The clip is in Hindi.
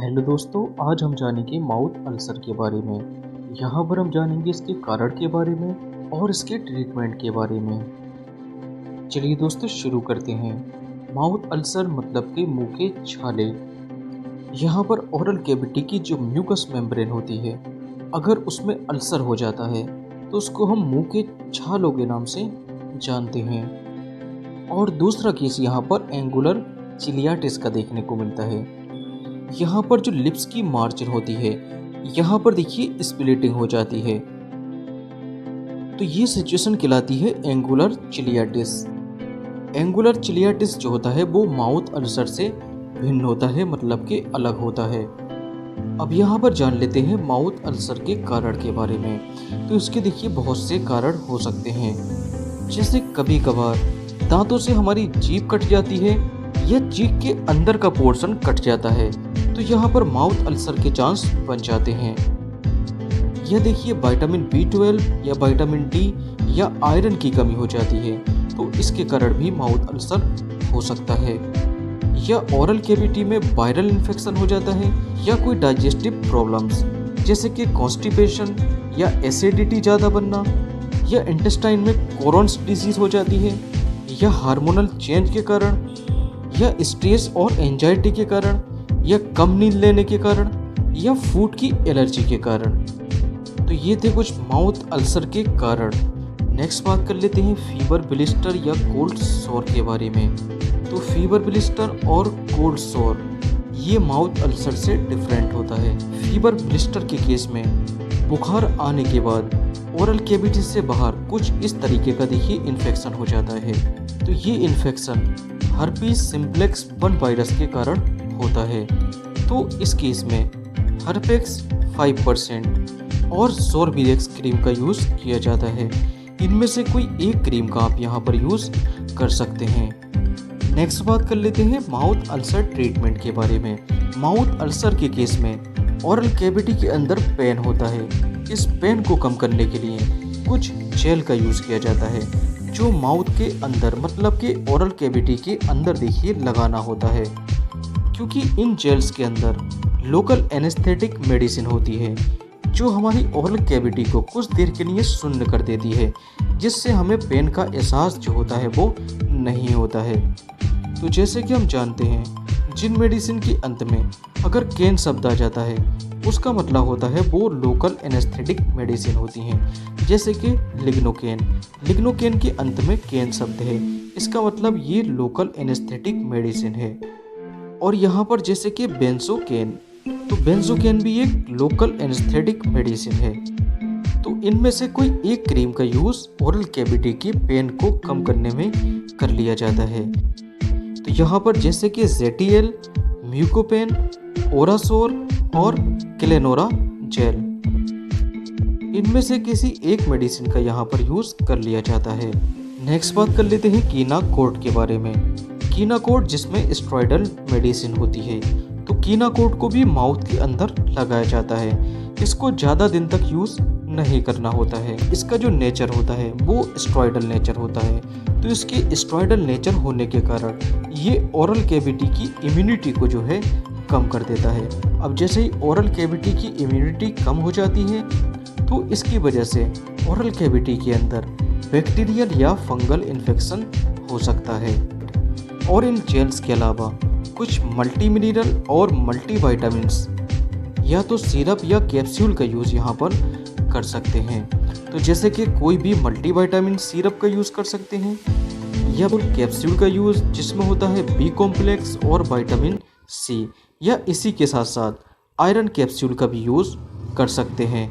हेलो दोस्तों, आज हम जानेंगे माउथ अल्सर के बारे में। यहाँ पर हम जानेंगे इसके कारण के बारे में और इसके ट्रीटमेंट के बारे में। चलिए दोस्तों शुरू करते हैं। माउथ अल्सर मतलब कि मुंह के छाले। यहाँ पर ओरल कैविटी की जो म्यूकस मेम्ब्रेन होती है, अगर उसमें अल्सर हो जाता है तो उसको हम मुंह के छालों के नाम से जानते हैं। और दूसरा केस यहाँ पर एंगुलर चिलियाटिस का देखने को मिलता है। यहाँ पर जो लिप्स की मार्जिन होती है, यहाँ पर देखिए स्प्लिटिंग हो जाती है, तो ये सिचुएशन कहलाती है एंगुलर चिलियाटिस। एंगुलर चिलियाटिस जो होता है वो माउथ अल्सर से भिन्न होता है, मतलब कि अलग होता है। अब यहाँ पर जान लेते हैं माउथ अल्सर के कारण के बारे में। तो इसके देखिए बहुत से कारण हो सकते हैं, जैसे कभी कभार दांतों से हमारी जीभ कट जाती है या जीभ के अंदर का पोर्शन कट जाता है, तो यहाँ पर माउथ अल्सर के चांस बन जाते हैं। यह देखिए विटामिन B12 या विटामिन D या आयरन की कमी हो जाती है, तो इसके कारण भी माउथ अल्सर हो सकता है। या ओरल कैविटी में वायरल इन्फेक्शन हो जाता है, या कोई डाइजेस्टिव प्रॉब्लम्स जैसे कि कॉन्स्टिपेशन या एसिडिटी ज़्यादा बनना, या इंटेस्टाइन में क्रोन्स डिजीज हो जाती है, या हार्मोनल चेंज के कारण, या स्ट्रेस और एंजाइटी के कारण, या कम नींद लेने के कारण, या फूड की एलर्जी के कारण। तो ये थे कुछ माउथ अल्सर के कारण। नेक्स्ट बात कर लेते हैं फीवर, ब्लिस्टर या कोल्ड सोर के बारे में। तो फीवर, ब्लिस्टर और कोल्ड सोर ये माउथ अल्सर से डिफरेंट होता है। फीवर ब्लिस्टर के केस में बुखार आने के बाद ओरल कैविटी से बाहर कुछ इस तरीके का देखिए इन्फेक्शन हो जाता है। तो ये इन्फेक्शन हर्पीस सिम्प्लेक्स 1 वायरस के कारण होता है। तो इस केस में हर्पेक्स 5% और सोरबिरेक्स क्रीम का यूज़ किया जाता है। इनमें से कोई एक क्रीम का आप यहाँ पर यूज़ कर सकते हैं। नेक्स्ट बात कर लेते हैं माउथ अल्सर ट्रीटमेंट के बारे में। माउथ अल्सर के केस में ओरल कैविटी के अंदर पेन होता है। इस पेन को कम करने के लिए कुछ जेल का यूज़ किया जाता है, जो माउथ के अंदर मतलब कि ओरल कैविटी के अंदर देखिए लगाना होता है, क्योंकि इन जेल्स के अंदर लोकल एनेस्थेटिक मेडिसिन होती है, जो हमारी ओरल कैविटी को कुछ देर के लिए शून्य कर देती है, जिससे हमें पेन का एहसास जो होता है वो नहीं होता है। तो जैसे कि हम जानते हैं, जिन मेडिसिन के अंत में अगर केन शब्द आ जाता है, उसका मतलब होता है वो लोकल एनेस्थेटिक मेडिसिन होती हैं, जैसे कि लिग्नोकेन। लिग्नोकेन के अंत में केन शब्द है, इसका मतलब ये लोकल एनेस्थेटिक मेडिसिन है। और यहाँ पर जैसे कि बेंजोकेन, तो बेंजोकेन भी एक लोकल एनेस्थेटिक मेडिसिन है। तो इनमें से कोई एक क्रीम का यूज़ ओरल कैविटी की पेन को कम करने में कर लिया जाता है। तो यहाँ पर जैसे कि जेटीएल, म्यूकोपेन, ओरासोर और क्लेनोरा जेल, इनमें से किसी एक मेडिसिन का यहाँ पर यूज़ कर लिया जाता है। नेक्स्ट बात कर लेते हैं कीनाकोड के बारे में। कीनाकोड जिसमें स्टेरॉयडल मेडिसिन होती है, तो कीनाकोड को भी माउथ के अंदर लगाया जाता है। इसको ज़्यादा दिन तक यूज़ नहीं करना होता है। इसका जो नेचर होता है वो स्टेरॉयडल नेचर होता है, तो इसके स्टेरॉयडल नेचर होने के कारण ये ओरल कैविटी की इम्यूनिटी को जो है कम कर देता है। अब जैसे ही ओरल कैविटी की इम्यूनिटी कम हो जाती है, तो इसकी वजह से ओरल कैविटी के अंदर बैक्टीरियल या फंगल इन्फेक्शन हो सकता है। और इन जेल्स के अलावा कुछ मल्टी मिनरल और मल्टीविटामिन्स या तो सिरप या कैप्सूल का यूज़ यहाँ पर कर सकते हैं। तो जैसे कि कोई भी मल्टीविटामिन सिरप का यूज़ कर सकते हैं, या फिर कैप्सूल का यूज़ जिसमें होता है B कॉम्प्लेक्स और विटामिन C, या इसी के साथ साथ आयरन कैप्सूल का भी यूज़ कर सकते हैं।